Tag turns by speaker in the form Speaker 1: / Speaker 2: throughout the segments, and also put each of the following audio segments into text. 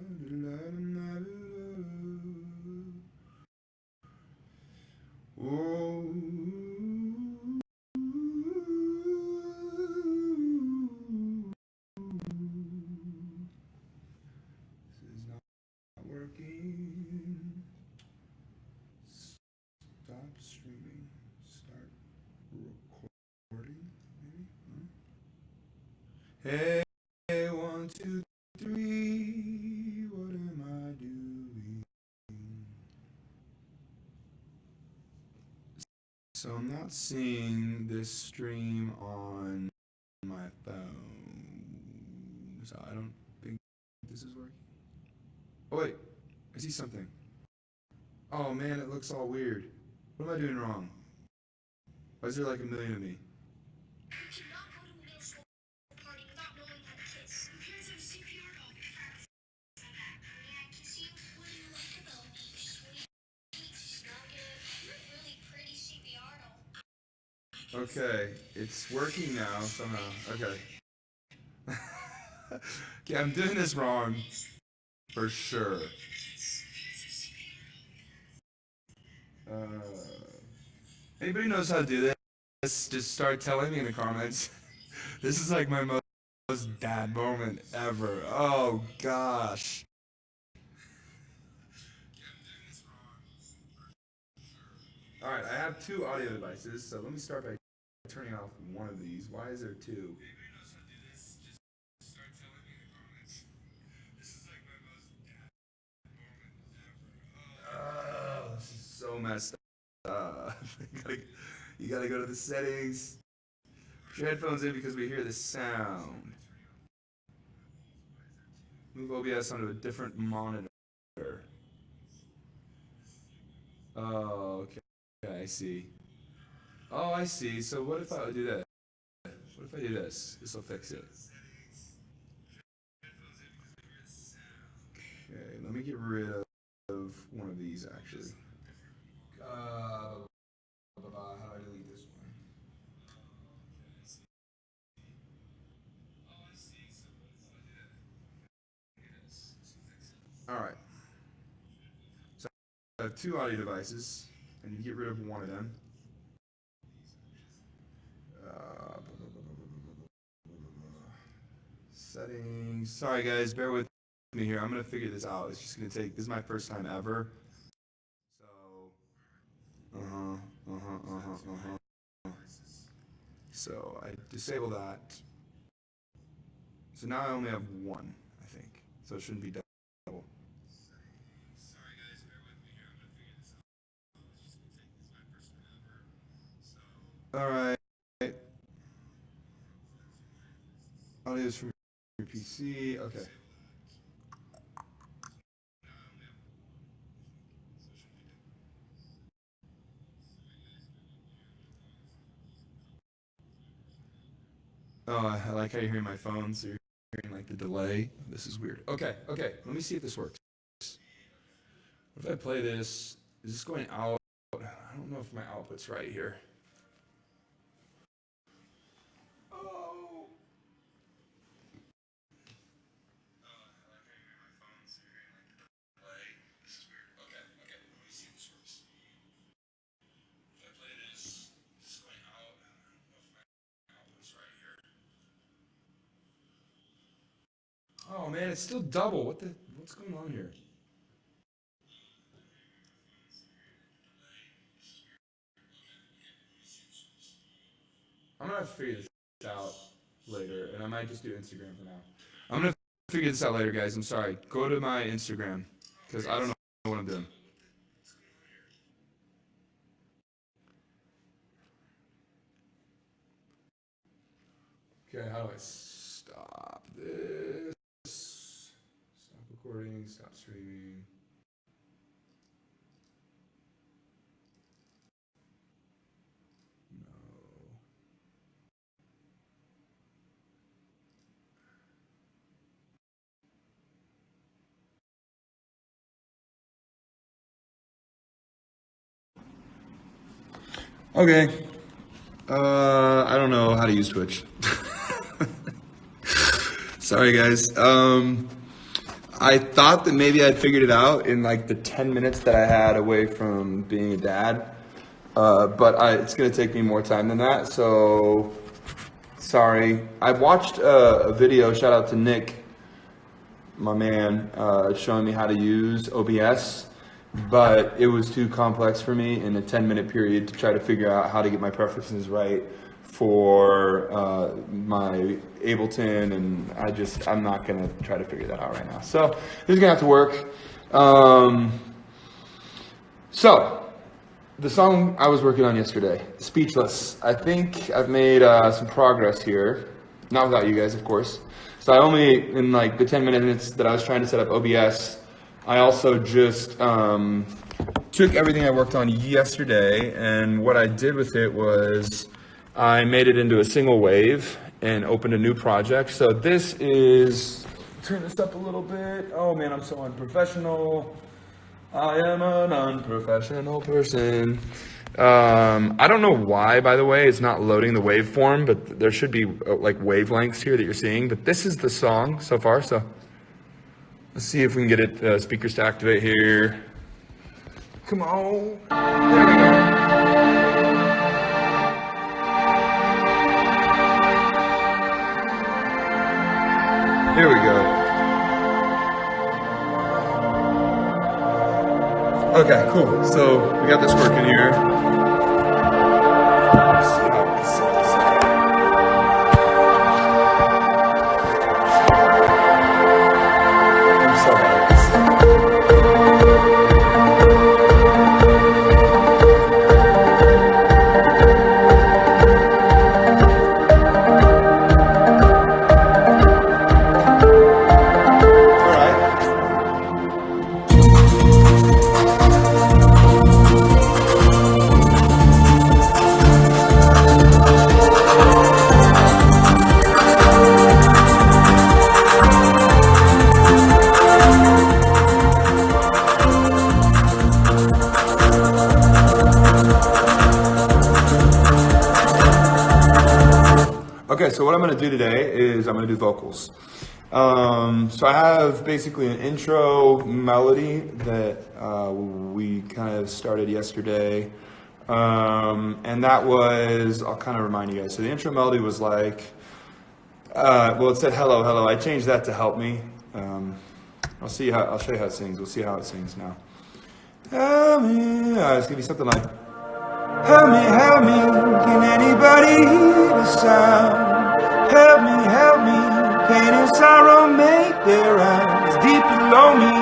Speaker 1: Oh, this is not working. Stop streaming. Start recording. Maybe. Hey, 1, 2, 3. What am I doing? So I'm not seeing this stream on my phone. So I don't think this is working. Oh wait, I see something. Oh man, it looks all weird. What am I doing wrong? Why is there like a million of me? Okay, it's working now somehow. Okay. Okay, I'm doing this wrong for sure. Anybody knows how to do this? Just start telling me in the comments. This is like my most dad moment ever. Oh gosh. Alright, I have 2 audio devices, so let me start by turning off one of these. Why is there 2? Oh, this is so messed up. You gotta go to the settings. Put your headphones in because we hear the sound. Move OBS onto a different monitor. Oh, okay. I see. Oh, I see. So what if I do that? What if I do this? This will fix it. Okay, let me get rid of one of these actually. How do I delete this one? Alright. So I have 2 audio devices. I need to get rid of one of them. Settings. Sorry guys, bear with me here. I'm gonna figure this out. It's just gonna take. This is my first time ever. So. So I disable that. So now I only have 1, I think. So it shouldn't be double. Sorry guys, bear with me here. I'm gonna figure this out. It's just gonna take. This is my first time ever. So. All right. Audio's from your PC. Okay. Oh, I like how you're hearing my phone, so you're hearing like the delay. This is weird. Okay, let me see if this works. What if I play this? Is this going out? I don't know if my output's right here. Oh. Oh man, it's still double. What's going on here? I'm gonna have to figure this out later, and I might just do Instagram for now. I'm gonna figure this out later, guys. I'm sorry. Go to my Instagram, because I don't know what I'm doing. Okay, how do I stop this? Stop recording, stop streaming. Okay. I don't know how to use Twitch. Sorry, guys. I thought that maybe I'd figured it out in like the 10 minutes that I had away from being a dad. But it's going to take me more time than that. So, sorry. I watched a video, shout out to Nick, my man, showing me how to use OBS. But it was too complex for me in a 10-minute period to try to figure out how to get my preferences right for my Ableton, and I'm not gonna try to figure that out right now. So this is gonna have to work. So the song I was working on yesterday, Speechless. I think I've made some progress here, not without you guys, of course. So I only, in like the 10 minutes that I was trying to set up OBS, I also just took everything I worked on yesterday, and what I did with it was I made it into a single wave and opened a new project. So this is, turn this up a little bit. Oh man, I'm so unprofessional. I am an unprofessional person. I don't know why, by the way, it's not loading the waveform, but there should be like wavelengths here that you're seeing. But this is the song so far, so let's see if we can get it speakers to activate here. Come on. There we go. Here we go. Okay, cool. So we got this working here. Let's see how we can set this up. I'm so bad at this. Okay, so what I'm going to do today is I'm going to do vocals. So I have basically an intro melody that we kind of started yesterday. And that was, I'll kind of remind you guys. So the intro melody was like, well, it said hello, hello. I changed that to help me. I'll show you how it sings. We'll see how it sings now. Help me. It's going to be something like, help me, can anybody hear the sound? Help me, pain and sorrow make their rounds deep below me.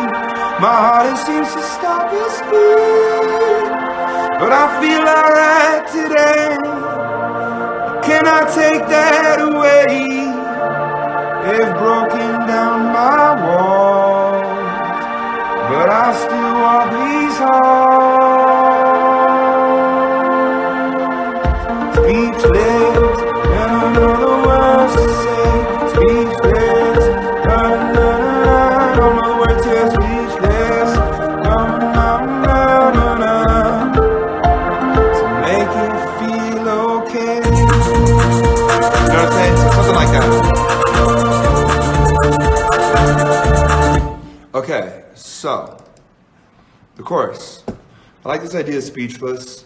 Speaker 1: My heart seems to stop its beat, but I feel alright today. Can I take that away? They've broken down my walls, but I still walk these halls. Speechless, and I know the words to say. Speechless, don't know the words to speechless. To make it feel okay. You know what I'm saying? Something like that. Okay, so the chorus. I like this idea of speechless,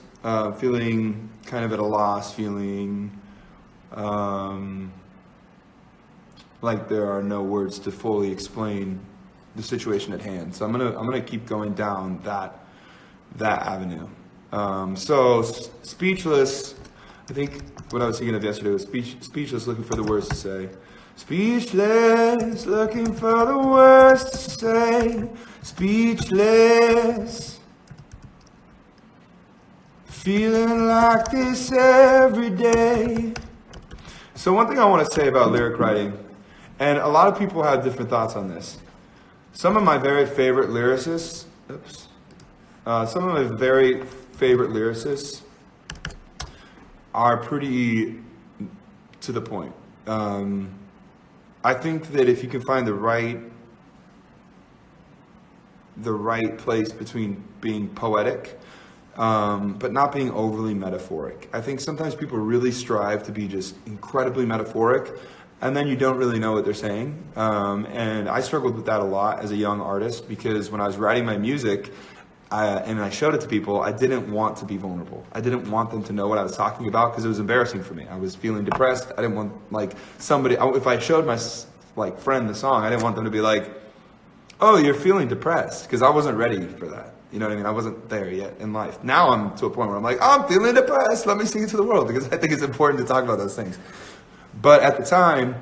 Speaker 1: feeling kind of at a loss, feeling like there are no words to fully explain the situation at hand. So I'm gonna keep going down that avenue. So speechless. I think what I was thinking of yesterday was speechless, looking for the words to say. Speechless, looking for the words to say. Speechless, feeling like this every day. So one thing I want to say about lyric writing, and a lot of people have different thoughts on this. Some of my very favorite lyricists, are pretty to the point. I think that if you can find the right place between being poetic, but not being overly metaphoric. I think sometimes people really strive to be just incredibly metaphoric, and then you don't really know what they're saying. And I struggled with that a lot as a young artist, because when I was writing my music, and I showed it to people, I didn't want to be vulnerable. I didn't want them to know what I was talking about, because it was embarrassing for me. I was feeling depressed. I didn't want, like, somebody, if I showed my, like, friend the song, I didn't want them to be like, oh, you're feeling depressed, because I wasn't ready for that. You know what I mean? I wasn't there yet in life. Now I'm to a point where I'm like, oh, I'm feeling depressed. Let me sing it to the world, because I think it's important to talk about those things. But at the time,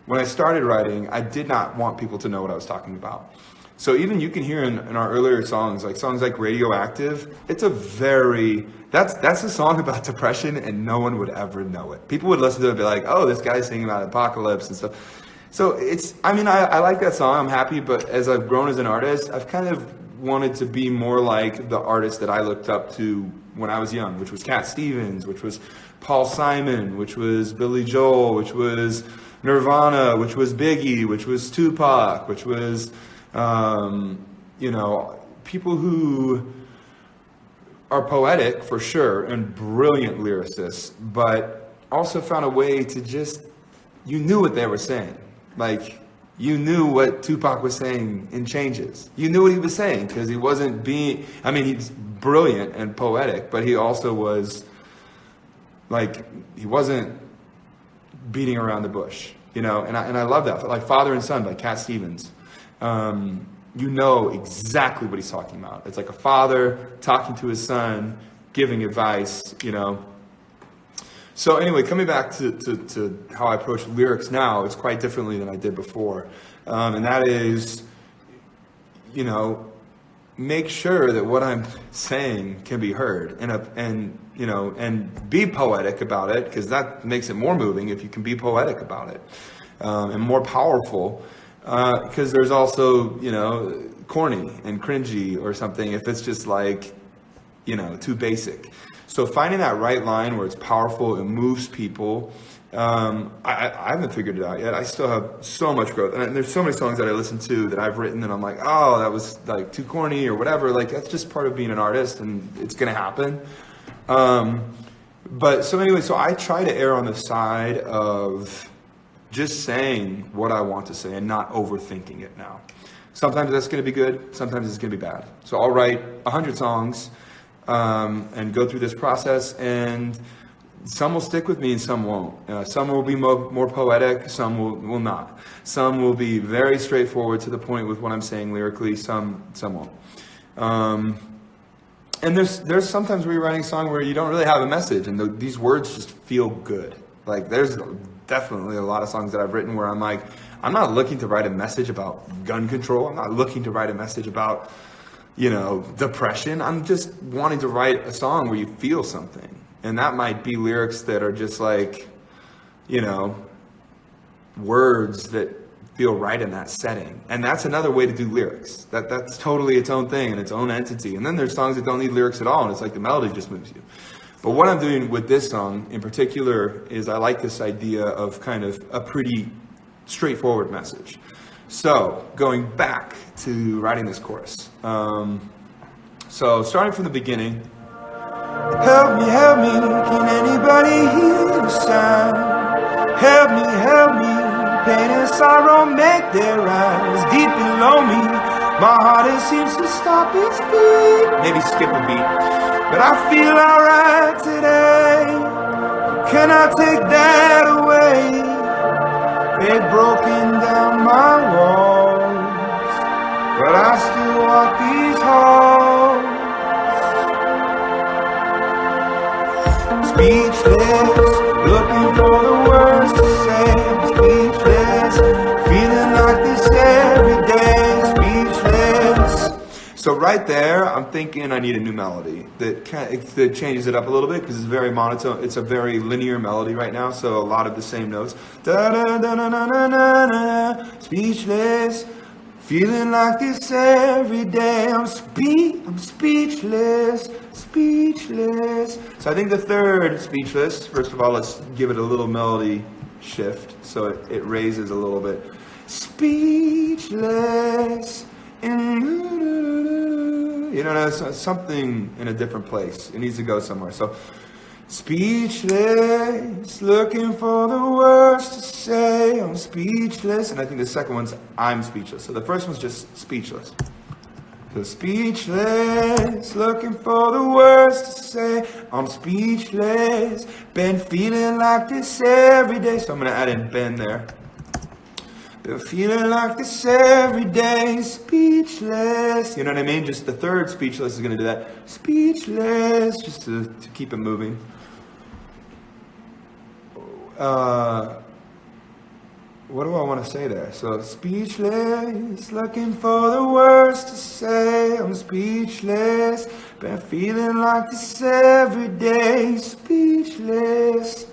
Speaker 1: when I started writing, I did not want people to know what I was talking about. So even you can hear in our earlier songs like Radioactive, it's a very, that's a song about depression, and no one would ever know it. People would listen to it and be like, oh, this guy's singing about apocalypse and stuff. So it's, I mean, I like that song, I'm happy, but as I've grown as an artist, I've kind of wanted to be more like the artists that I looked up to when I was young, which was Cat Stevens, which was Paul Simon, which was Billy Joel, which was Nirvana, which was Biggie, which was Tupac, which was, you know, people who are poetic for sure and brilliant lyricists, but also found a way to just, you knew what they were saying. Like, you knew what Tupac was saying in Changes. You knew what he was saying, because he wasn't being, I mean, he's brilliant and poetic, but he also was, like, he wasn't beating around the bush, you know, and I love that. Like Father and Son by Cat Stevens. You know exactly what he's talking about. It's like a father talking to his son, giving advice, you know. So anyway, coming back to how I approach lyrics now, it's quite differently than I did before. And that is, you know, make sure that what I'm saying can be heard, and you know, and be poetic about it, because that makes it more moving if you can be poetic about it, and more powerful, because there's also, you know, corny and cringy or something if it's just like, you know, too basic. So finding that right line where it's powerful, it moves people. I haven't figured it out yet. I still have so much growth. And there's so many songs that I listen to that I've written and I'm like, oh, that was like too corny or whatever. Like, that's just part of being an artist, and it's going to happen. But so anyway, so I try to err on the side of just saying what I want to say and not overthinking it now. Sometimes that's going to be good. Sometimes it's going to be bad. So I'll write 100 songs and go through this process, and some will stick with me and some won't. Some will be more poetic, some will not. Some will be very straightforward to the point with what I'm saying lyrically, some won't. And there's sometimes where you're writing a song where you don't really have a message, and these words just feel good. Like, there's definitely a lot of songs that I've written where I'm like, I'm not looking to write a message about gun control. I'm not looking to write a message about, you know, depression. I'm just wanting to write a song where you feel something. And that might be lyrics that are just like, you know, words that feel right in that setting. And that's another way to do lyrics. That's totally its own thing and its own entity. And then there's songs that don't need lyrics at all, and it's like the melody just moves you. But what I'm doing with this song in particular is I like this idea of kind of a pretty straightforward message. So going back to writing this chorus. So starting from the beginning. Help me, can anybody hear the sound? Help me, pain and sorrow make their rise deep below me. My heart, it seems to stop its beat. Maybe skip a beat. But I feel alright today. Can I take that away? They've broken down my walls, but I still walk these halls. Speechless, looking for the words to say. Speechless, feeling like this every day. Speechless. So right there, I'm thinking I need a new melody that changes it up a little bit, because it's very monotone. It's a very linear melody right now, so a lot of the same notes. Da da da da da da da. Speechless, feeling like this every day. I'm speechless. So I think the third, speechless, first of all, let's give it a little melody shift so it raises a little bit. Speechless, you know, something in a different place. It needs to go somewhere. So Speechless, looking for the words to say. I'm speechless. And I think the second one's I'm speechless. So the first one's just speechless. So speechless, looking for the words to say. I'm speechless, been feeling like this every day. So I'm going to add in been there. Been feeling like this every day. Speechless. You know what I mean? Just the third speechless is going to do that. Speechless, just to keep it moving. What do I want to say there? So speechless, looking for the words to say. I'm speechless, been feeling like this every day. Speechless.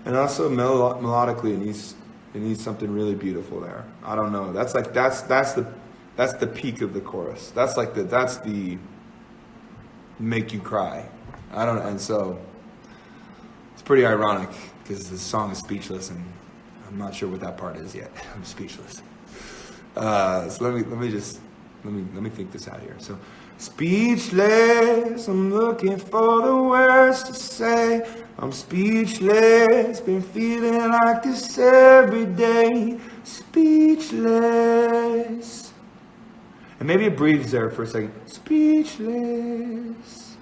Speaker 1: And also melodically, it needs something really beautiful there. I don't know. That's the peak of the chorus. That's the make you cry. I don't know. And so it's pretty ironic because the song is speechless, and I'm not sure what that part is yet. I'm speechless. So let me think this out here. So speechless, I'm looking for the words to say. I'm speechless, been feeling like this every day. Speechless. And maybe it breathes there for a second. Speechless.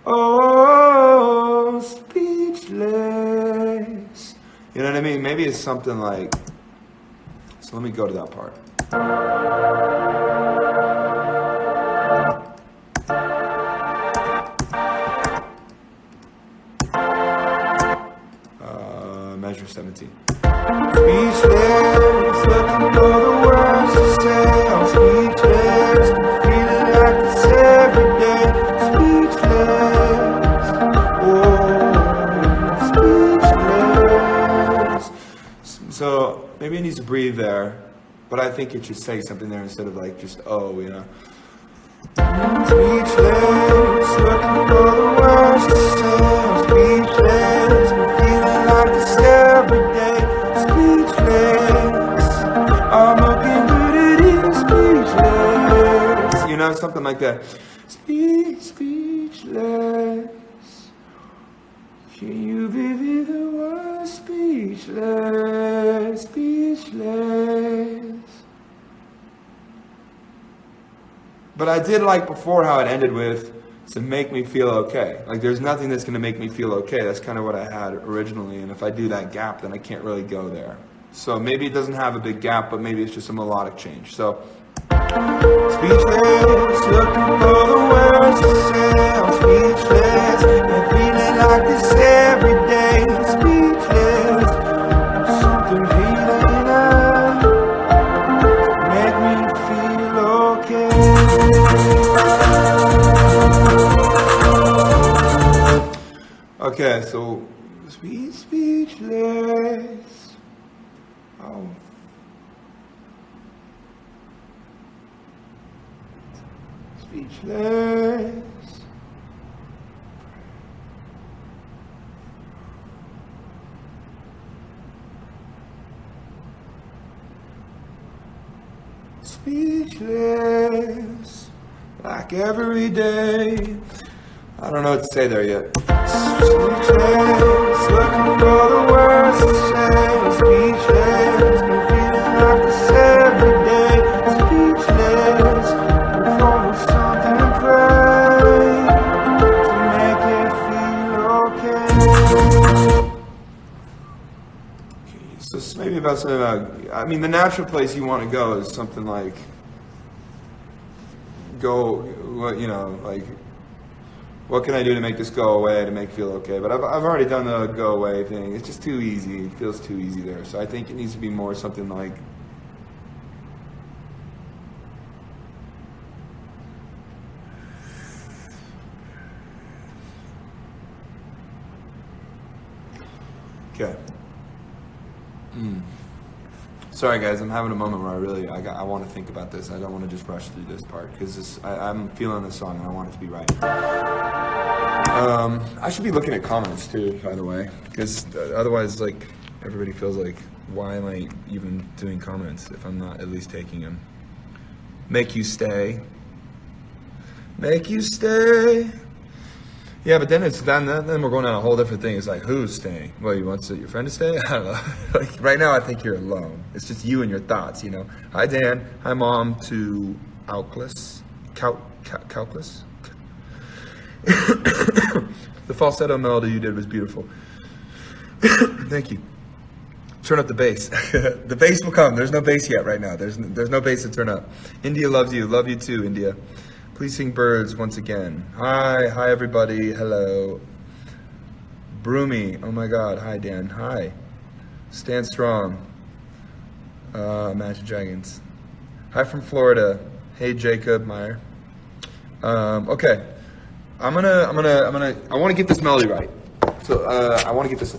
Speaker 1: Oh, speechless. You know what I mean? Maybe it's something like, so let me go to that part. Measure 17. Speechless, looking for the words to say. I'm speechless, feeling like this every day. Speechless, oh, speechless. So maybe it needs to breathe there, but I think it should say something there instead of like just oh, you know. Speechless, looking for the words to say. I'm speechless, been feeling like this every day. Speechless, I'm looking good at it. Speechless, you know, something like that. Speechless, can you vivid the word speechless, speechless. But I did like before how it ended with to make me feel okay. Like there's nothing that's going to make me feel okay. That's kind of what I had originally. And if I do that gap, then I can't really go there. So maybe it doesn't have a big gap, but maybe it's just a melodic change. So speechless, looking for the words to say. I'm speechless, been feeling like this every day. Speechless, something healing up, make me feel okay. Okay, so speechless. Oh. Speechless. Speechless. Like every day. I don't know what to say there yet. Speechless, looking for the words to say. Speechless, been feeling like this every day. Speechless, looking for something to pray to make it feel okay. So maybe about something about, I mean, the natural place you want to go is something like, you know, like, what can I do to make this go away, to make it feel okay? But I've already done the go away thing. It's just too easy. It feels too easy there. So I think it needs to be more something like, okay. Sorry guys, I'm having a moment where I want to think about this. I don't want to just rush through this part because I'm feeling this song and I want it to be right. I should be looking at comments too, by the way, because otherwise, like, everybody feels like, why am I even doing comments if I'm not at least taking them? Make you stay. make you stay. Yeah, but then then we're going on a whole different thing. It's like, who's staying? Well, you want your friend to stay? I don't know. Like right now, I think you're alone. It's just you and your thoughts, you know. Hi, Dan. Hi, Mom. To Calculus. Calculus. The falsetto melody you did was beautiful. Thank you. Turn up the bass. The bass will come. There's no bass yet right now. There's no bass to turn up. India loves you. Love you too, India. Please sing Birds once again. Hi everybody. Hello. Broomy. Oh my God. Hi Dan. Hi. Stand strong. Imagine Dragons. Hi from Florida. Hey Jacob Meyer. Okay. I want to get this melody right. So I want to get this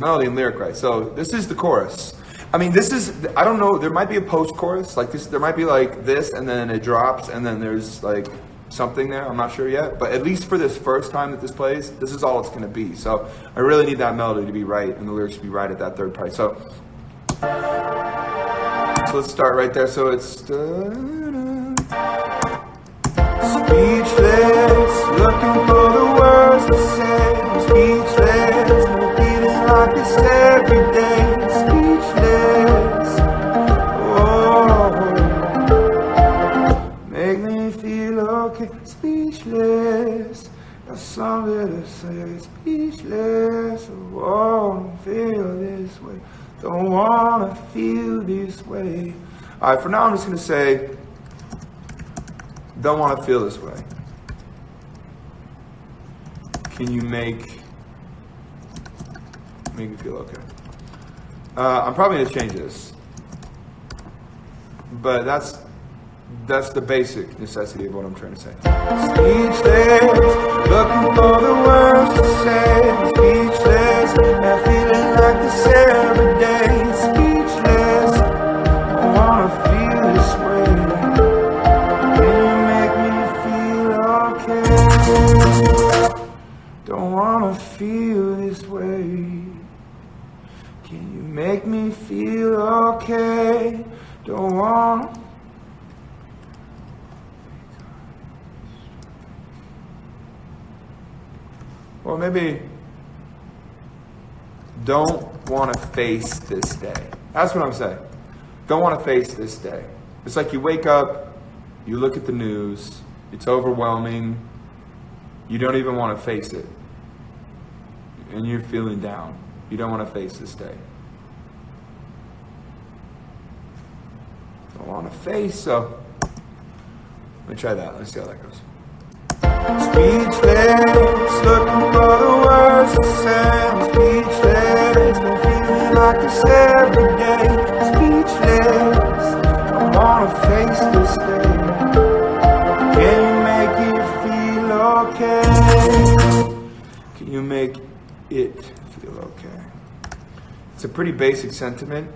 Speaker 1: melody and lyric right. So this is the chorus. I don't know, there might be a post-chorus, like this, there might be like this, and then it drops, and then there's like something there, I'm not sure yet, but at least for this first time that this plays, this is all it's going to be. So I really need that melody to be right, and the lyrics to be right at that third part. So let's start right there. So it's... Speechless, looking for the words to say. I'm speechless, I'm feeling like this every day. Speechless, oh, make me feel okay. Speechless, got something to say. Speechless, I won't feel this way. Don't wanna feel this way. All right, for now I'm just gonna say, don't want to feel this way. Can you make me feel okay? I'm probably going to change this, but that's the basic necessity of what I'm trying to say. Speechless, looking for the words to say. Speechless, I'm feeling like this every day. Speechless, I want to feel this way. Don't wanna feel this way. Can you make me feel okay? Don't wanna. Or maybe don't wanna face this day. That's what I'm saying. Don't wanna face this day. It's like you wake up, you look at the news, it's overwhelming. You don't even want to face it. And you're feeling down. You don't want to face this day. Don't want to face, so let me try that. Let's see how that goes. Speechless, looking for the words to say. I'm speechless, been feeling like this every day. Speechless, don't want to face this day. Can you make it feel okay? Can you make it feel okay? It's a pretty basic sentiment,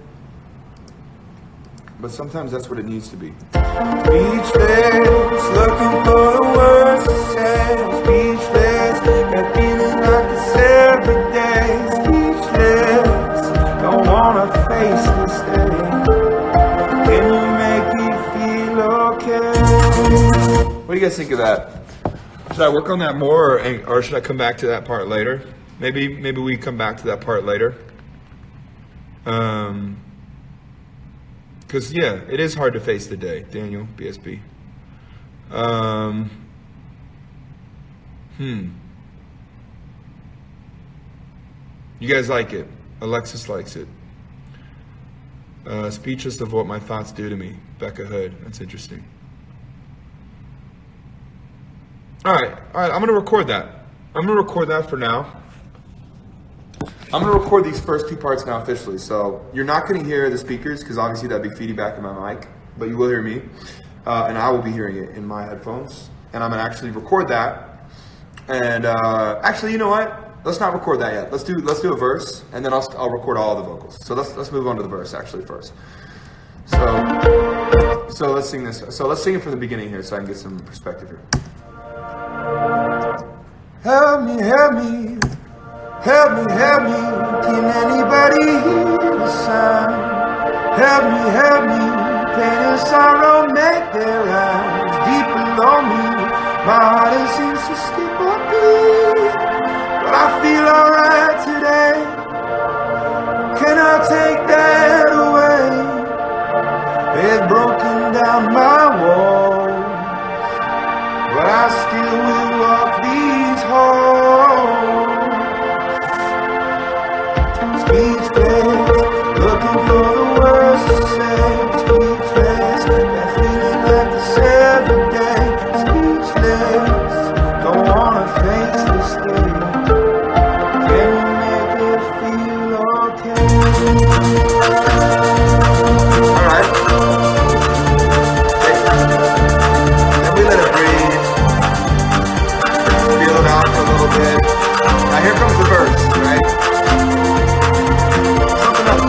Speaker 1: but sometimes that's what it needs to be. Speechless, looking for the words to say. I'm speechless, got feeling like this every day. Speechless, don't wanna face this day. Can you make it feel okay? What do you guys think of that? Should I work on that more, or should I come back to that part later? Maybe we come back to that part later. Because yeah, it is hard to face the day. Daniel, BSB. You guys like it? Alexis likes it. Speechless of what my thoughts do to me. Becca Hood. That's interesting. All right, I'm going to record that. I'm going to record that for now. I'm going to record these first two parts now officially. So you're not going to hear the speakers because obviously that'd be feedback in my mic, but you will hear me. And I will be hearing it in my headphones. And I'm going to actually record that. And actually, you know what? Let's not record that yet. Let's do a verse, and then I'll record all the vocals. So let's move on to the verse actually first. So let's sing this. So let's sing it from the beginning here so I can get some perspective here. Help me, help me, help me, help me. Can anybody hear the sound? Help me, pain and sorrow make their rounds deep below me.
Speaker 2: My heart it seems to skip a beat, but I feel alright today. Can I take that away? They've broken down my walls, but I still will walk these halls. Speechless, looking for the words to say. Speechless, that feeling like the seventh day. Speechless, don't wanna face this day. Can we make it feel okay? Alright. Then we let it breathe. Feel it out for a little bit. Now here comes the verse, right? Something else.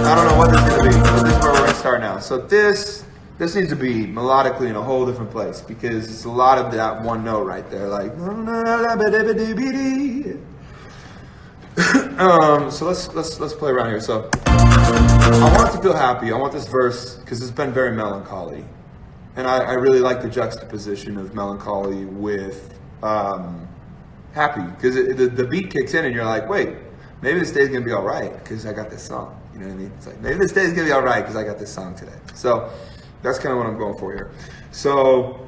Speaker 2: I don't know what this is going to be, but this is where we're going to start now. So this needs to be melodically in a whole different place because it's a lot of that one note right there, like. So let's play around here. So I want it to feel happy. I want this verse because it's been very melancholy, and I really like the juxtaposition of melancholy with happy because the beat kicks in and you're like, wait, maybe this day's gonna be all right because I got this song. You know what I mean? It's like maybe this day's gonna be all right because I got this song today. So that's kind of what I'm going for here. So.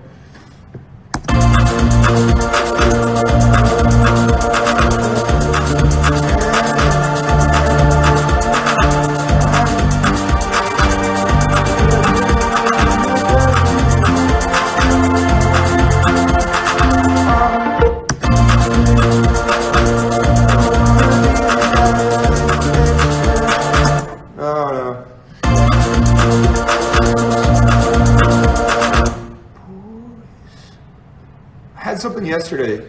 Speaker 2: I had something yesterday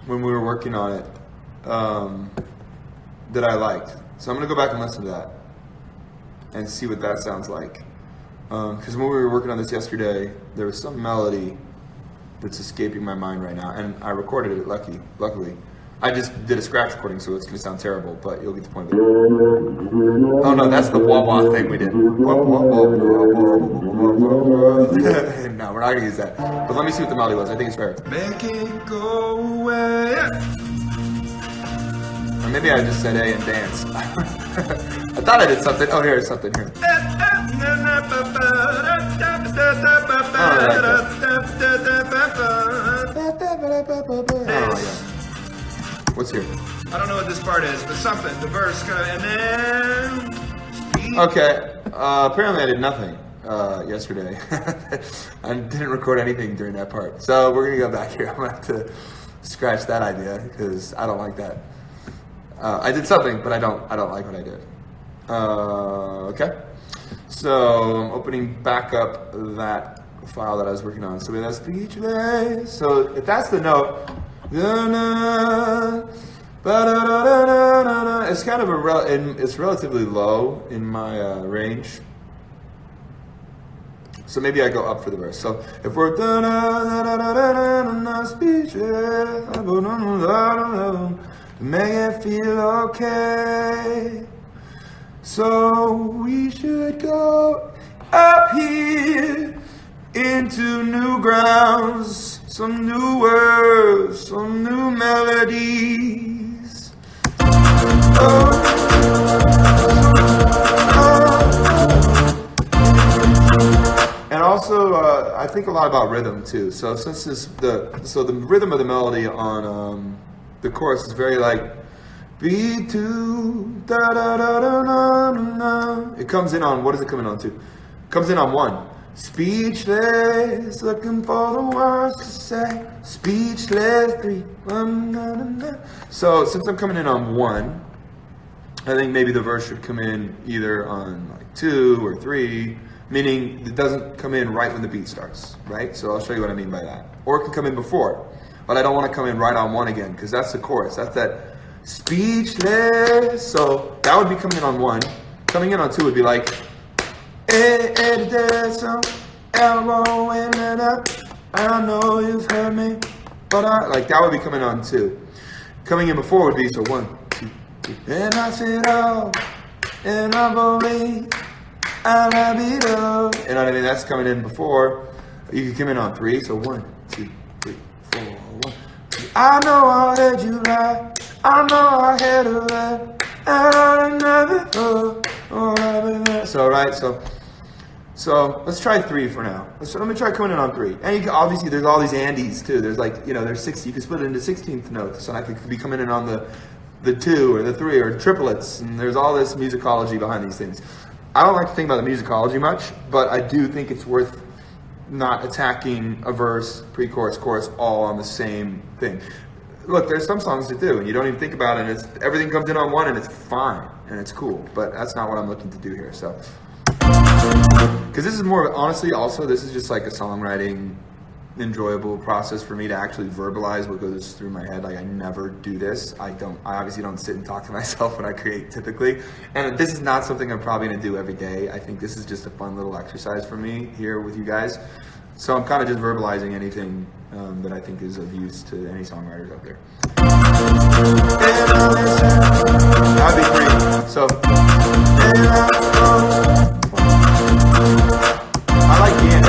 Speaker 2: when we were working on it that I liked. So I'm going to go back and listen to that and see what that sounds like. Because when we were working on this yesterday, there was some melody that's escaping my mind right now. And I recorded it, luckily. I just did a scratch recording, so it's going to sound terrible, but you'll get the point of it. Oh no, that's the wah-wah thing we did. No, we're not going to use that. But let me see what the melody was. I think it's fair. Make it go away. Or maybe I just said A and dance. I thought I did something. Oh, here's something here. What's here?
Speaker 1: I don't know what this part is, but something. The verse, and then.
Speaker 2: Okay. Apparently, I did nothing yesterday. I didn't record anything during that part, so we're gonna go back here. I'm gonna have to scratch that idea because I don't like that. I did something, but I don't like what I did. Okay. So I'm opening back up that file that I was working on. So we have speechless. So if that's the note. It's kind of it's relatively low in my range, so maybe I go up for the verse. So if we're speechless, make it feel okay. So we should go up here into new grounds. Some new words, some new melodies. And also, I think a lot about rhythm too. So since the rhythm of the melody on the chorus is very like B2 da da da da da da. It comes in on, what is it coming on to? It comes in on 1. Speechless, looking for the words to say. Speechless, 3. So since I'm coming in on 1, I think maybe the verse should come in either on like 2 or 3, meaning it doesn't come in right when the beat starts, right? So I'll show you what I mean by that. Or it can come in before, but I don't want to come in right on 1 again because that's the chorus. That's that speechless. So that would be coming in on 1. Coming in on 2 would be like. Elbow in it up. I know you've heard me, but like that would be coming on 2. Coming in before would be so 1, 2, 3. And I said, oh, and I believe I love it all. You know what I mean? That's coming in before. You can come in on 3. So 1, 2, 3, 4, 1. I know I heard you right. I know I had a right. And I never So let's try 3 for now. Let me try coming in on 3. And you can, obviously there's all these Andes too. There's like, there's 6. You can split it into 16th notes, and I could be coming in on the 2 or the 3 or triplets. And there's all this musicology behind these things. I don't like to think about the musicology much, but I do think it's worth not attacking a verse, pre-chorus, chorus, all on the same thing. Look, there's some songs that do, and you don't even think about it, and everything comes in on 1, and it's fine, and it's cool. But that's not what I'm looking to do here. So, because this is more, honestly, also this is just like a songwriting enjoyable process for me to actually verbalize what goes through my head. Like, I never do this. I obviously don't sit and talk to myself when I create typically, and this is not something I'm probably going to do every day. I think this is just a fun little exercise for me here with you guys. So I'm kind of just verbalizing anything that I think is of use to any songwriters out there. That'd be 3. So I like the end.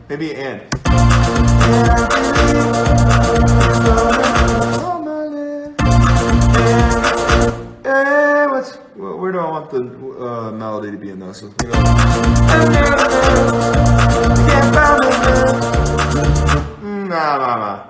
Speaker 2: Maybe and. Where do I want the melody to be in those? So let's go. Nah.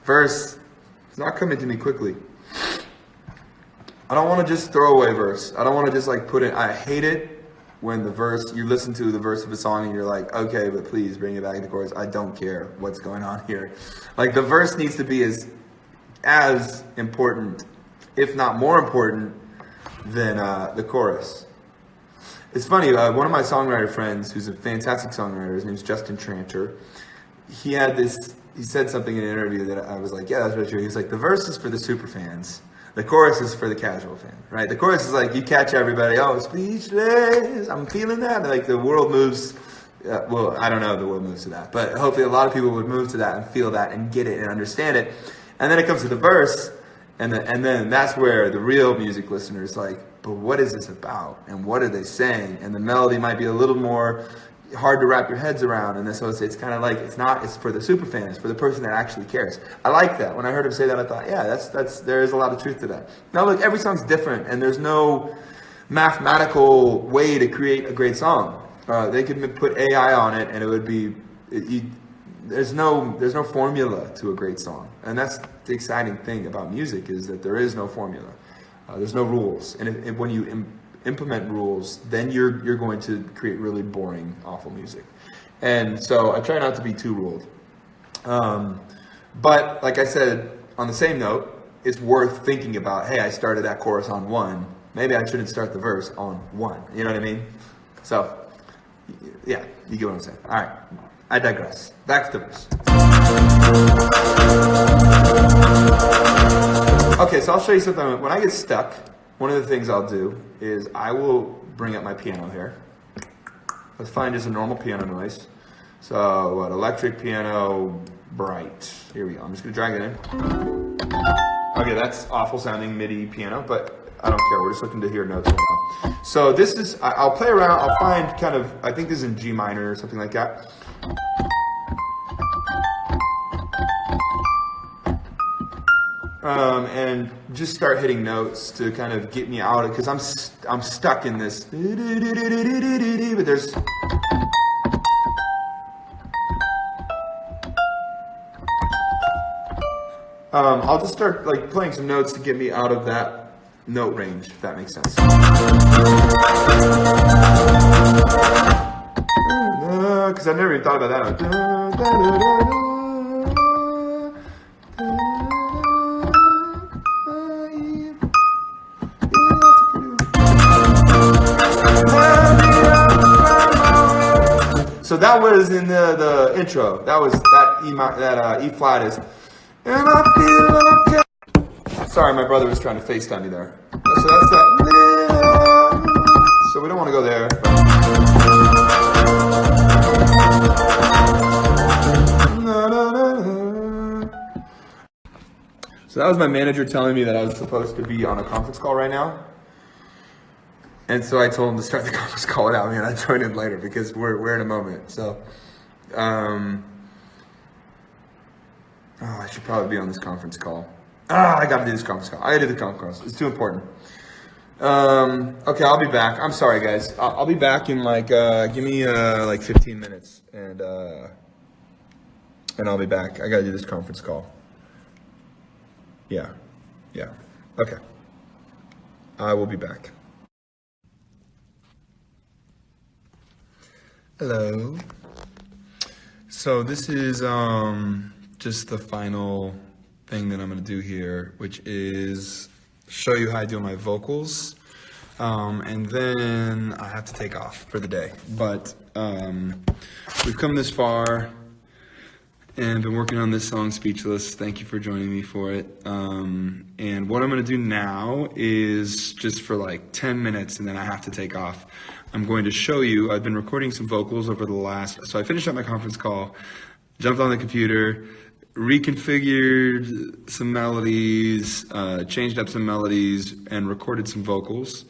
Speaker 2: Verse. It's not coming to me quickly. I don't want to just throw away verse. I don't want to just like put it. I hate it when the verse, you listen to the verse of a song and you're like, okay, but please bring it back to the chorus. I don't care what's going on here. Like, the verse needs to be as important, if not more important, than the chorus. It's funny, one of my songwriter friends, who's a fantastic songwriter, his name's Justin Tranter, he said something in an interview that I was like, yeah, that's really true. He was like, the verse is for the super fans. The chorus is for the casual fan, right? The chorus is like, you catch everybody, oh, speechless, I'm feeling that. Like, the world moves, well, I don't know if the world moves to that, but hopefully a lot of people would move to that and feel that and get it and understand it. And then it comes to the verse, and then that's where the real music listener is like, but what is this about? And what are they saying? And the melody might be a little more hard to wrap your heads around, and so it's kind of like, it's for the super fan, it's for the person that actually cares. I like that. When I heard him say that, I thought, yeah, there is a lot of truth to that. Now look, every song's different, and there's no mathematical way to create a great song. They could put AI on it, and it would be, there's no formula to a great song, and that's the exciting thing about music, is that there is no formula. There's no rules, and when you implement rules, then you're going to create really boring, awful music. And so I try not to be too ruled. But like I said, on the same note, it's worth thinking about, hey, I started that chorus on 1. Maybe I shouldn't start the verse on 1. You know what I mean? So, yeah, you get what I'm saying. All right, I digress. Back to the verse. Okay, so I'll show you something. When I get stuck, one of the things I'll do is I will bring up my piano here. Let's find just a normal piano noise. So, electric piano, bright. Here we go. I'm just going to drag it in. Okay, that's awful sounding MIDI piano, but I don't care. We're just looking to hear notes right now. So this is, I'll play around. I'll find kind of, I think this is in G minor or something like that. And just start hitting notes to kind of get me out of, because I'm stuck in this. But there's. I'll just start like playing some notes to get me out of that note range, if that makes sense. Because I've never even thought about that. So that was in the intro. That was that E flat is. And I feel okay. Sorry, my brother was trying to FaceTime me there. So that's that. 'Cause So we don't want to go there. So that was my manager telling me that I was supposed to be on a conference call right now. And so I told him to start the conference call without me, and I joined in later because we're in a moment. So, I should probably be on this conference call. I gotta do this conference call. I gotta do the conference call. It's too important. Okay, I'll be back. I'm sorry, guys. I'll be back in like, give me like 15 minutes, and I'll be back. I gotta do this conference call. Yeah. Okay. I will be back. Hello. So this is just the final thing that I'm gonna do here, which is show you how I do my vocals, and then I have to take off for the day. But we've come this far and been working on this song, Speechless. Thank you for joining me for it. And what I'm gonna do now is just for like 10 minutes, and then I have to take off. I'm going to show you, I've been recording some vocals over the last, so I finished up my conference call, jumped on the computer, reconfigured some melodies, changed up some melodies, and recorded some vocals.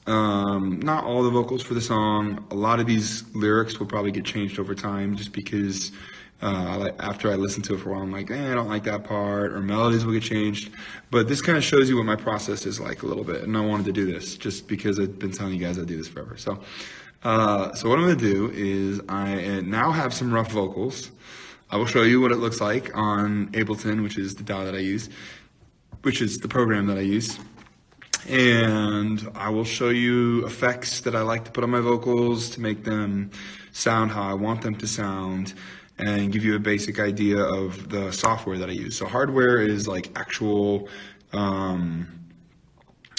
Speaker 2: Not all the vocals for the song. A lot of these lyrics will probably get changed over time just because after I listen to it for a while, I'm like, I don't like that part, or melodies will get changed. But this kind of shows you what my process is like a little bit, and I wanted to do this just because I've been telling you guys I do this forever. So what I'm going to do is I now have some rough vocals. I will show you what it looks like on Ableton, which is the DAW that I use, which is the program that I use. And I will show you effects that I like to put on my vocals to make them sound how I want them to sound, and give you a basic idea of the software that I use. So hardware is like actual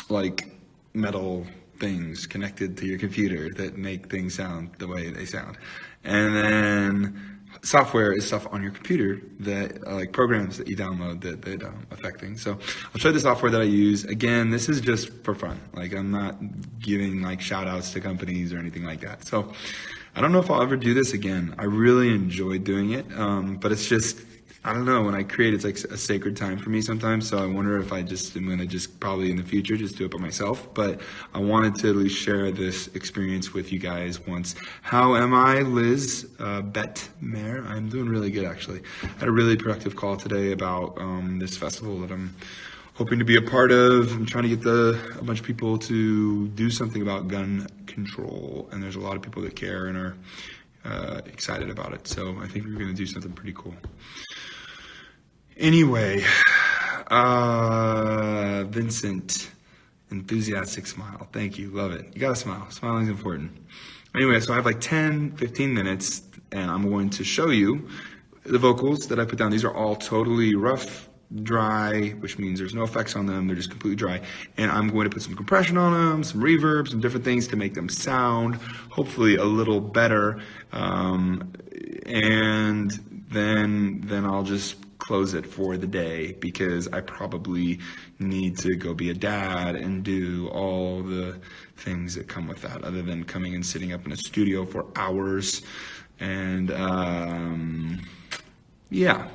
Speaker 2: like metal things connected to your computer that make things sound the way they sound. And then software is stuff on your computer that like programs that you download that affect things. So I'll show you the software that I use. Again, this is just for fun. Like I'm not giving like shout outs to companies or anything like that. So I don't know if I'll ever do this again. I really enjoyed doing it, but it's just, I don't know, when I create, it's like a sacred time for me sometimes, so I wonder if I'm going to just probably in the future just do it by myself, but I wanted to at least share this experience with you guys once. How am I, Liz Bettmer? I'm doing really good, actually. I had a really productive call today about this festival that I'm hoping to be a part of. I'm trying to get a bunch of people to do something about gun control, and there's a lot of people that care and are excited about it. So I think we're going to do something pretty cool. Anyway, Vincent, enthusiastic smile. Thank you, love it. You gotta smile. Smiling is important. Anyway, so I have like 10, 15 minutes, and I'm going to show you the vocals that I put down. These are all totally rough, dry, which means there's no effects on them. They're just completely dry. And I'm going to put some compression on them, some reverb, some different things to make them sound hopefully a little better. And then I'll just close it for the day because I probably need to go be a dad and do all the things that come with that, other than coming and sitting up in a studio for hours. And yeah.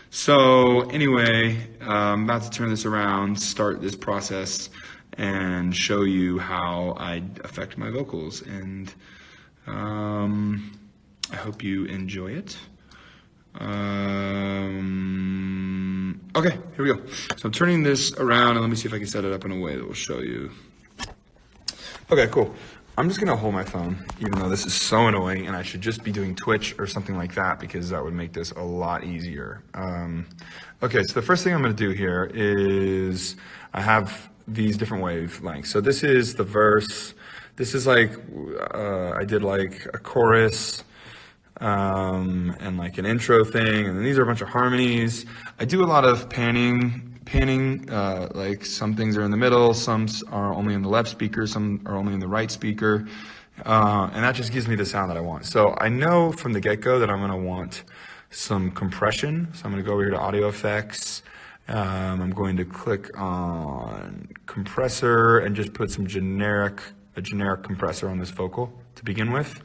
Speaker 2: So anyway, I'm about to turn this around, start this process, and show you how I affect my vocals. And I hope you enjoy it. Okay, here we go. So I'm turning this around, and let me see if I can set it up in a way that will show you. Okay, cool. I'm just gonna hold my phone, even though this is so annoying, and I should just be doing Twitch or something like that because that would make this a lot easier. Okay, so the first thing I'm gonna do here is I have these different wavelengths. So this is the verse. This is like, I did like a chorus, and like an intro thing, and then these are a bunch of harmonies. I do a lot of panning, like some things are in the middle, some are only in the left speaker, some are only in the right speaker, and that just gives me the sound that I want. So I know from the get-go that I'm going to want some compression, so I'm going to go over here to audio effects. I'm going to click on compressor and just put a generic compressor on this vocal to begin with.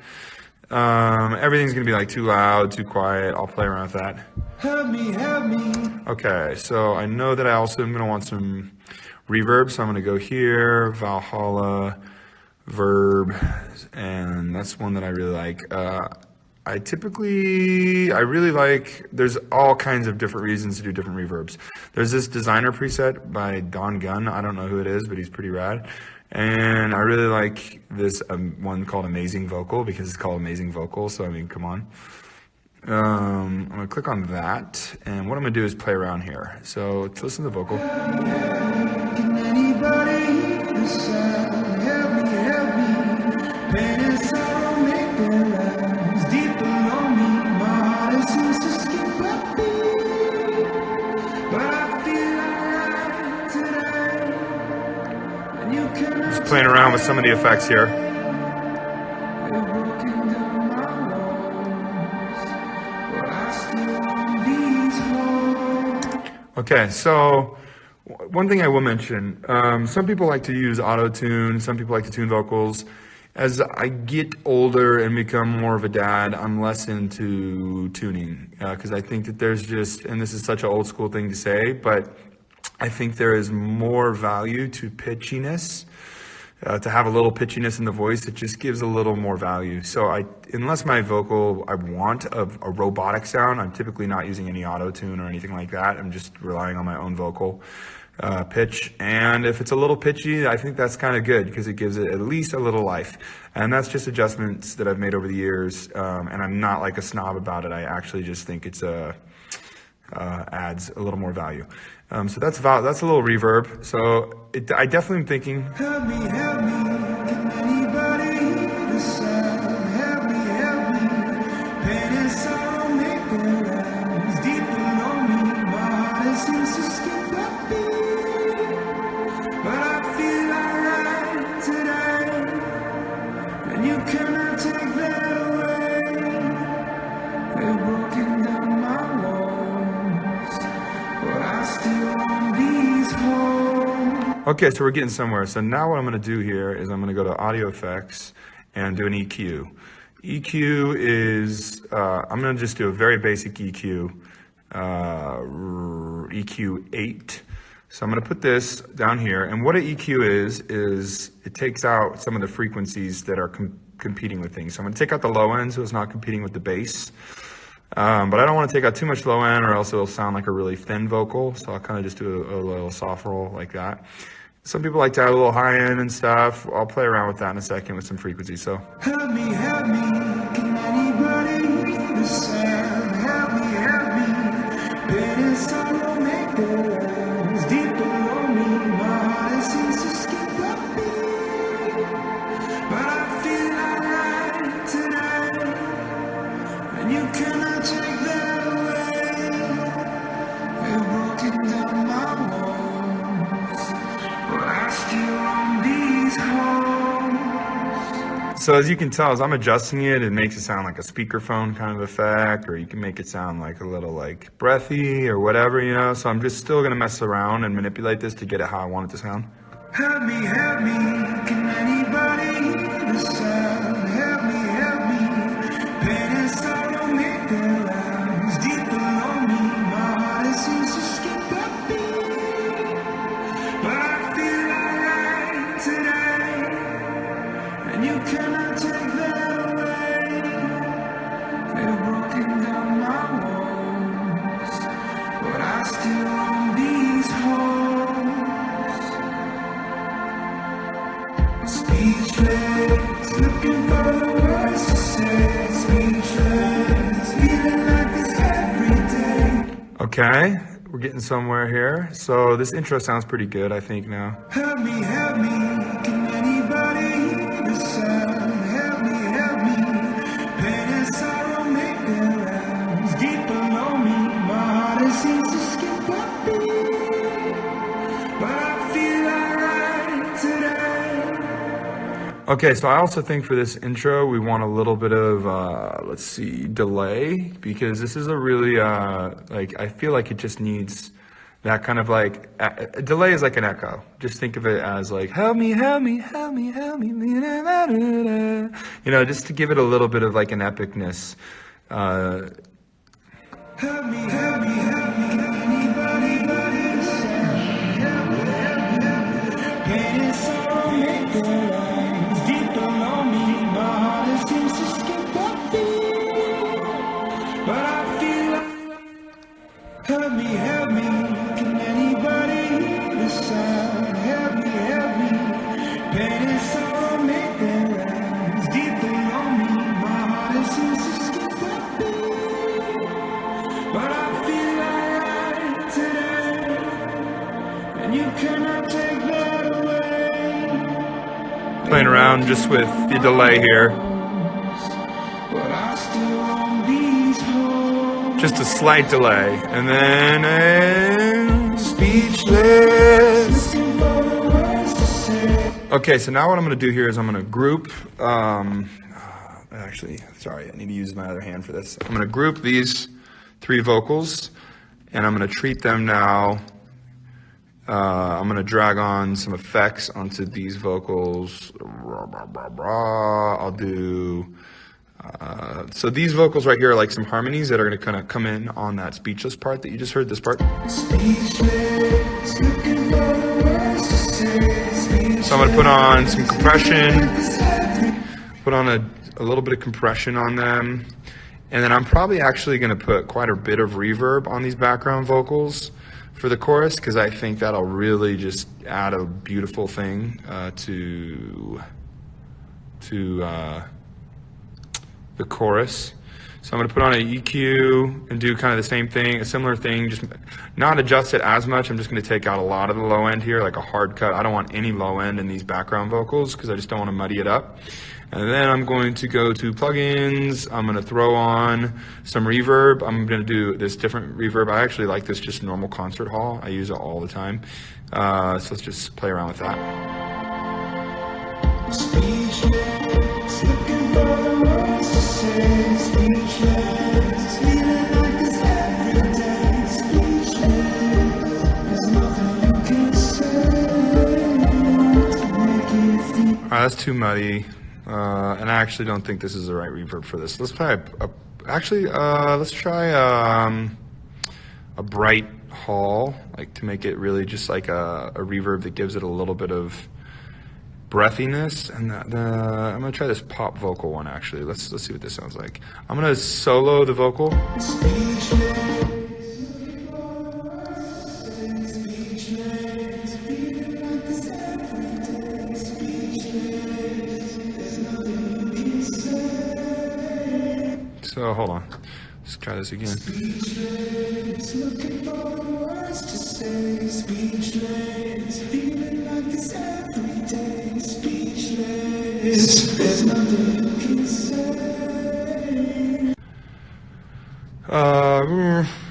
Speaker 2: Everything's gonna be like too loud, too quiet. I'll play around with that.
Speaker 1: Help me, help me.
Speaker 2: Okay, so I know that I also am gonna want some reverb, so I'm gonna go here, Valhalla, verb, and that's one that I really like. I really like, there's all kinds of different reasons to do different reverbs. There's this designer preset by Don Gunn. I don't know who it is, but he's pretty rad. And I really like this one called Amazing Vocal because it's called Amazing Vocal. So, I mean, come on. I'm going to click on that. And what I'm going to do is play around here. So let's listen to the vocal.
Speaker 1: Can anybody hear the sound? Help me, help me. Pain and sorrow make their lives deep below me. My heart it seems to skip a beat, but I feel alright today. And you can
Speaker 2: Just playing around with some of the effects here. Okay, so one thing I will mention, some people like to use auto-tune, some people like to tune vocals. As I get older and become more of a dad, I'm less into tuning because I think that there's just, and this is such an old school thing to say, but I think there is more value to pitchiness. To have a little pitchiness in the voice, it just gives a little more value. So unless my vocal, I want a robotic sound, I'm typically not using any auto-tune or anything like that. I'm just relying on my own vocal pitch. And if it's a little pitchy, I think that's kind of good because it gives it at least a little life. And that's just adjustments that I've made over the years. And I'm not like a snob about it. I actually just think it's adds a little more value. So that's a little reverb. So I definitely am thinking.
Speaker 1: help me, help me. Can anybody hear the sound? Help me, help me. Pain and sorrow make their lives deep below me. My heart it seems to skip a beat, but I feel alright today. And you cannot take that away. They've broken down my walls, but I still want these holes.
Speaker 2: Okay, so we're getting somewhere. So now what I'm going to do here is I'm going to go to audio effects and do an EQ. EQ is, I'm going to just do a very basic EQ, EQ 8. So I'm going to put this down here. And what an EQ is it takes out some of the frequencies that are competing with things. So I'm going to take out the low end so it's not competing with the bass. But I don't want to take out too much low end or else it'll sound like a really thin vocal. So I'll kind of just do a little soft roll like that. Some people like to have a little high end and stuff. I'll play around with that in a second with some frequencies. So
Speaker 1: Help me, help me. Can anybody hear the sound? Help me, help me. Pain and sorrow make their lives deep below me. My heart it seems to skip a beat, but I feel alright today. And you cannot take that away. They've broken down my walls, but I still want these holes.
Speaker 2: So as you can tell, as I'm adjusting it, it makes it sound like a speakerphone kind of effect, or you can make it sound like a little like breathy or whatever, you know. So I'm just still gonna mess around and manipulate this to get it how I want it to sound.
Speaker 1: Help me, help me. Can anybody hear the sound? Help me, help me. Pain and sorrow make their lives deep below me. My heart it seems to skip a beat, but I feel alright today. And you cannot take that away. They've broken down my walls, but I still want these holes. Speechless, looking for the words to say. Speechless, feeling like this every day.
Speaker 2: Okay, we're getting somewhere here. So this intro sounds pretty good, I think now.
Speaker 1: Help me, help me. Can anybody hear the sound? Help me, help me. Pain and sorrow make their lives deep below me. My heart it seems to skip a beat, but I feel alright today.
Speaker 2: Okay, so I also think for this intro, we want a little bit of, let's see, delay, because this is a really, I feel like it just needs That kind of like, a delay is like an echo. Just think of it as like, help me, help me, help me, help me. You know, just to give it a little bit of like an epicness. Help me, help me, help me, anybody, help me, pain is so make the lines deep below me. My heart seems to skip a beat, but I feel like, help me, help me. Can anybody hear the sound? Help me, pain is so make the lines deep below me. My heart seems to skip a beat, but I feel like today, and you cannot take that away. Playing around just with the delay here. But I still own these hopes. Just a slight delay, and then speechless. Okay, so now what I'm going to do here is I'm going to group. Actually, sorry, I need to use my other hand for this. I'm going to group these 3 vocals, and I'm going to treat them now. I'm going to drag on some effects onto these vocals. I'll do, so these vocals right here are like some harmonies that are going to kind of come in on that speechless part that you just heard, this part. So I'm going to put on some compression, put on a little bit of compression on them. And then I'm probably actually going to put quite a bit of reverb on these background vocals for the chorus, because I think that'll really just add a beautiful thing to the chorus. So I'm going to put on an EQ and do kind of the same thing, a similar thing, just not adjust it as much. I'm just going to take out a lot of the low end here, like a hard cut. I don't want any low end in these background vocals because I just don't want to muddy it up. And then I'm going to go to plugins. I'm going to throw on some reverb. I'm going to do this different reverb. I actually like this just normal concert hall. I use it all the time. So let's just play around with that. Speechless, looking for the words to say. Speechless, feeling like this every day. Speechless, there's nothing you can say to make it feel. All right, that's too muddy. And I actually don't think this is the right reverb for this. Let's play let's try a bright hall, like to make it really just like a reverb that gives it a little bit of breathiness. And I'm gonna try this pop vocal one actually. Let's see what this sounds like. I'm gonna solo the vocal. So hold on, let's try this again. Speechless, looking for the words to say. Speechless, feeling like this every day. Speechless, there's nothing you can say.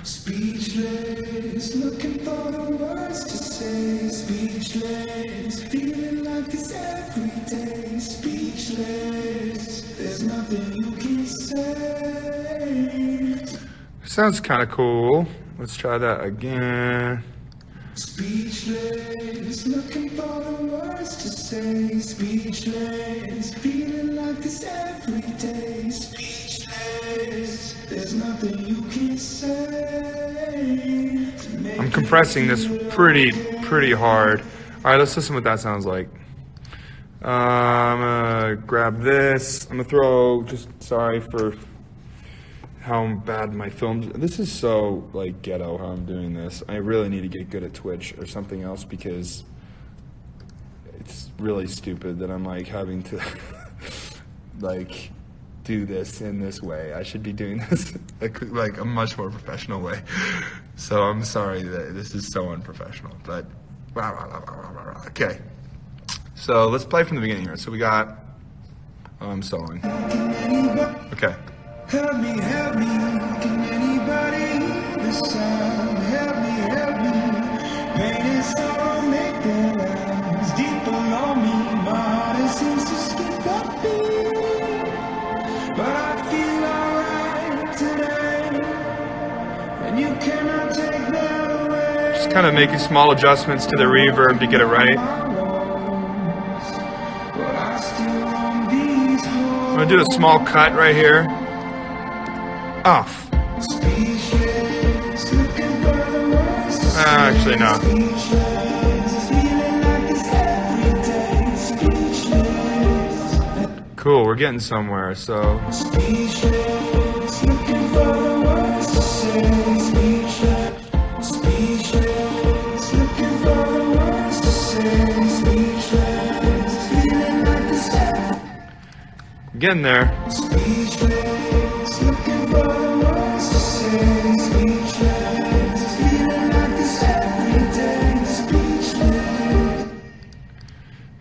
Speaker 2: Speechless, looking for the words to say. Speechless, feeling like this every day. Speechless, there's nothing you can say. Sounds kind of cool. Let's try that again. Speechless, looking for the words to say. Speechless, feeling like this every day. Speechless, there's nothing you can say. I'm compressing this pretty hard. All right, let's listen what that sounds like. I'm gonna grab this. I'm gonna throw, just sorry for how bad my films. This is so like ghetto how I'm doing this. I really need to get good at Twitch or something else because it's really stupid that I'm like having to like do this in this way. I should be doing this like a much more professional way. So I'm sorry that this is so unprofessional, but okay. So let's play from the beginning here. So we got, I'm soloing. Okay. Help me, can anybody hear the sound? Help me, pain is so make the lines deep below me. My heart seems to skip a beat, but I feel alright today, and you cannot take that away. Just kind of making small adjustments to the reverb to get it right. I'm gonna do a small cut right here. Off. Actually, no. Cool, we're getting somewhere, so. Getting there.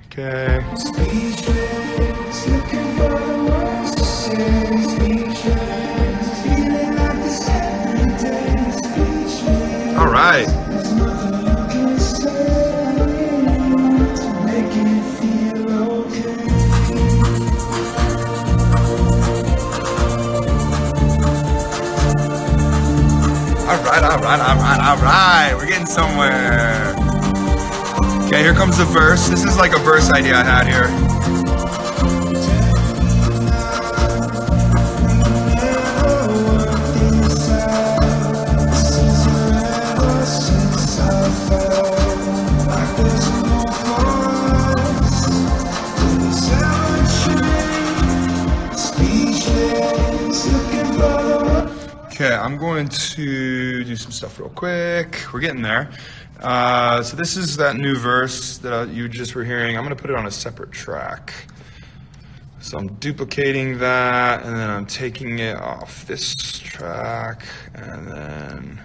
Speaker 2: Okay. All right. All right. We're getting somewhere. Okay, here comes the verse. This is like a verse idea I had here. Okay, I'm going to do some stuff real quick. We're getting there. So this is that new verse that you just were hearing. I'm going to put it on a separate track. So I'm duplicating that, and then I'm taking it off this track, and then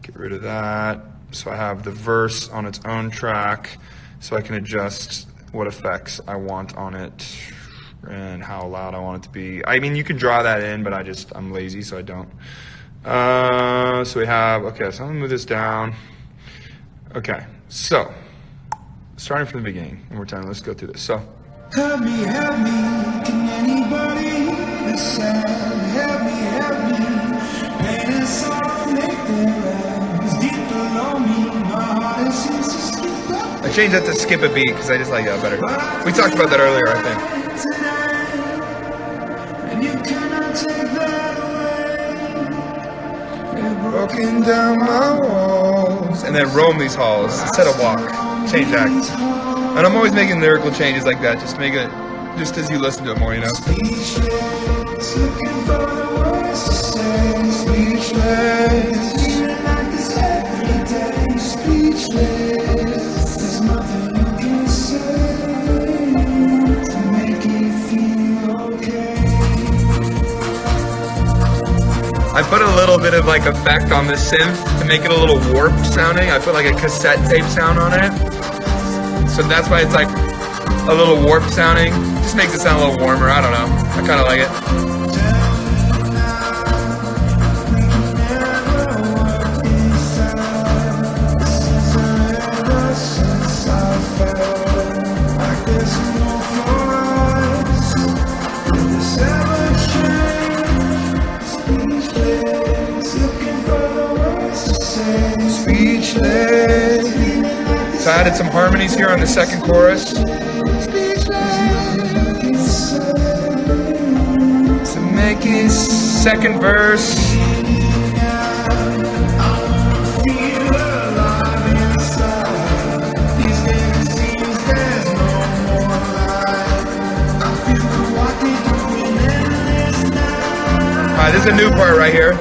Speaker 2: get rid of that. So I have the verse on its own track, so I can adjust what effects I want on it and how loud I want it to be. I mean, you can draw that in, but I'm lazy, so I don't. So we have, okay, so I'm gonna move this down. Okay, so, starting from the beginning, one more time, let's go through this. So.
Speaker 3: Help me, can anybody hear the sound? Help me, pain and sorrow make their rounds deep below me, my heart seems to skip up.
Speaker 2: I changed that to skip a beat, because I just like that better. We talked about that earlier, I think.
Speaker 3: And you cannot take that away.
Speaker 2: Broken down my walls. And then roam these halls instead of walk. Change act. And I'm always making lyrical changes like that, just make it, just as you listen to it more, you know?
Speaker 3: Speechless, looking for the words to say. Speechless, feeling like this every day. Speechless, there's nothing you can say to make it feel okay.
Speaker 2: I put a little bit of like effect on the synth to make it a little warped sounding. I put like a cassette tape sound on it. So that's why it's like a little warped sounding. Just makes it sound a little warmer. I don't know. I kind of like it. Speechless. So I added some harmonies here on the second chorus. To make his second verse. Alright, this is a new part right here.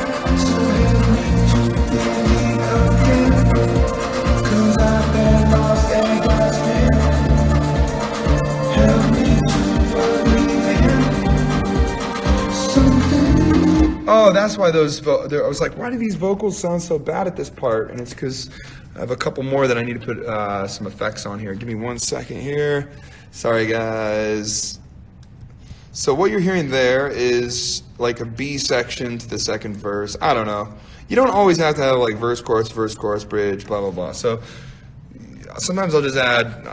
Speaker 2: Oh, that's why those, I was like, why do these vocals sound so bad at this part? And it's because I have a couple more that I need to put some effects on here. Give me 1 second here. Sorry, guys. So what you're hearing there is like a B section to the second verse. I don't know. You don't always have to have like verse, chorus, bridge, blah, blah, blah. So sometimes I'll just add,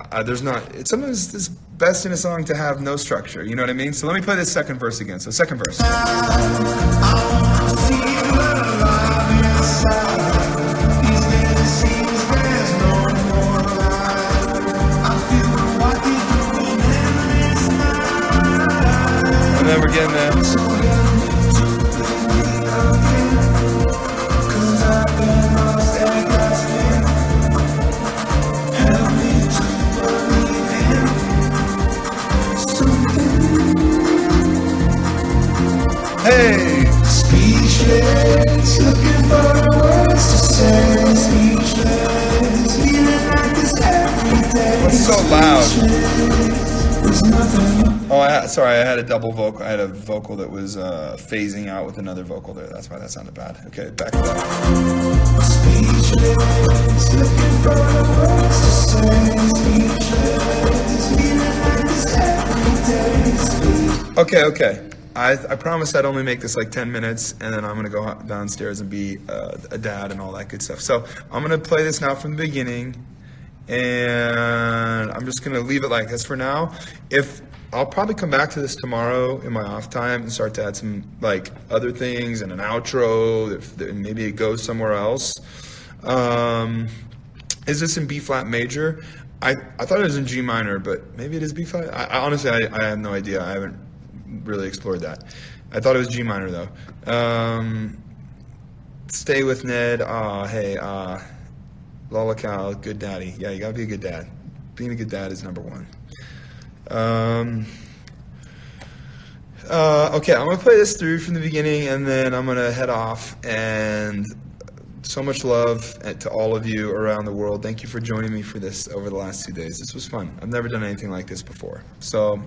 Speaker 2: sometimes it's best in a song to have no structure, you know what I mean? So let me play this second verse again. So second verse.
Speaker 3: I wanna see you alive inside. These days seems
Speaker 2: we're getting there. Hey!
Speaker 3: Speechless, looking for the words to say. Speechless, feeling like this every day.
Speaker 2: What's so loud?
Speaker 3: There's nothing.
Speaker 2: Oh, sorry, I had a double vocal. I had a vocal that was phasing out with another vocal there. That's why that sounded bad. Okay, back to that.
Speaker 3: Speechless, looking for the words to say. Speechless, feeling like this every day.
Speaker 2: Okay. I promise I'd only make this like 10 minutes, and then I'm going to go downstairs and be a dad and all that good stuff. So I'm going to play this now from the beginning, and I'm just going to leave it like this for now. I'll probably come back to this tomorrow in my off time and start to add some like other things and an outro, that maybe it goes somewhere else. Is this in B flat major? I thought it was in G minor, but maybe it is B flat. Honestly, I have no idea. I haven't really explored that. I thought it was G minor though. Stay with Ned. Hey, Lola Cal, good daddy. Yeah, you gotta be a good dad. Being a good dad is number one. Okay, I'm gonna play this through from the beginning, and then I'm gonna head off. And so much love to all of you around the world. Thank you for joining me for this over the last 2 days. This was fun. I've never done anything like this before. So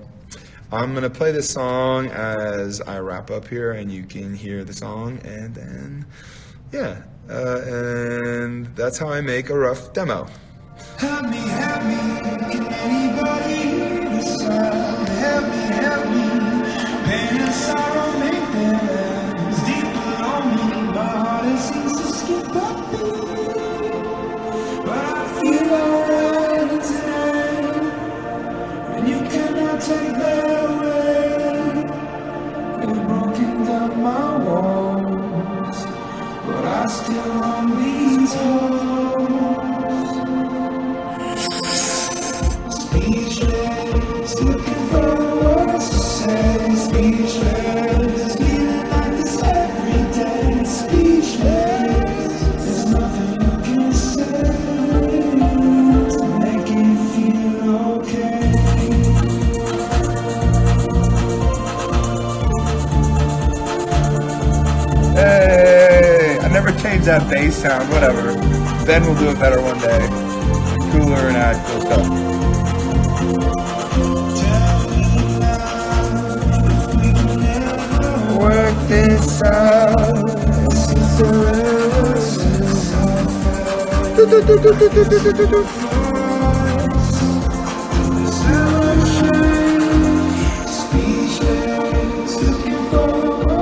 Speaker 2: I'm going to play this song as I wrap up here, and you can hear the song, and then, yeah, and that's how I make a rough demo.
Speaker 3: Help me, can anybody hear the sound? Help me, pain and sorrow make their lands deep below me. My heart it seems to skip a beat, but I feel alright today, and you cannot take that away. They've broken down my walls, but I still own these halls. Speechless, looking for the words to say. Speechless, feeling like this every day. Speechless, there's nothing you can say to make it feel okay.
Speaker 2: Hey, I never changed that bass sound, whatever. Ben will do it better one day. Cooler and add cool stuff. Work this out.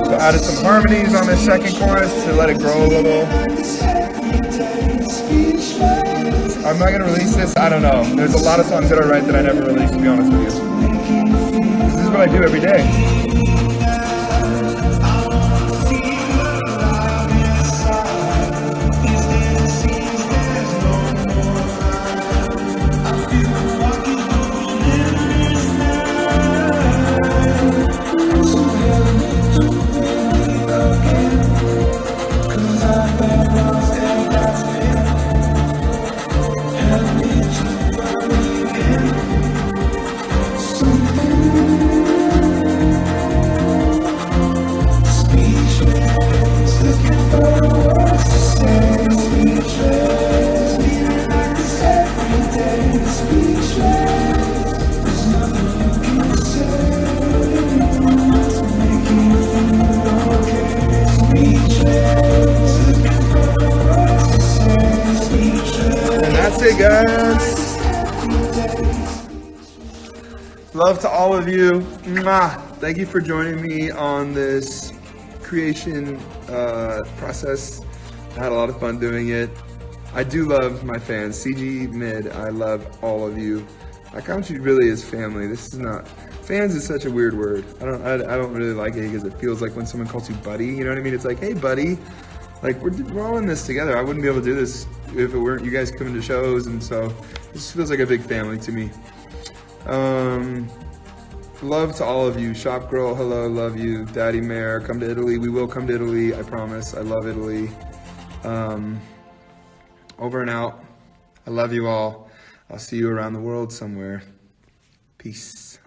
Speaker 2: So added some harmonies on this second chorus to let it grow a little. I'm not gonna release this, I don't know. There's a lot of songs that I write that I never release, to be honest with you. This is what I do every day. Guys, love to all of you. Mwah. Thank you for joining me on this creation process. I had a lot of fun doing it. I do love my fans. CG Mid, I love all of you. I count you really as family. This is not, fans is such a weird word. I don't really like it because it feels like when someone calls you buddy, you know what I mean? It's like, hey buddy, like we're all in this together. I wouldn't be able to do this if it weren't you guys coming to shows, and so this feels like a big family to me. Love to all of you. Shop Girl, hello, love you. Daddy Mare, come to Italy. We will come to Italy, I promise. I love Italy. Over and out. I love you all. I'll see you around the world somewhere. Peace.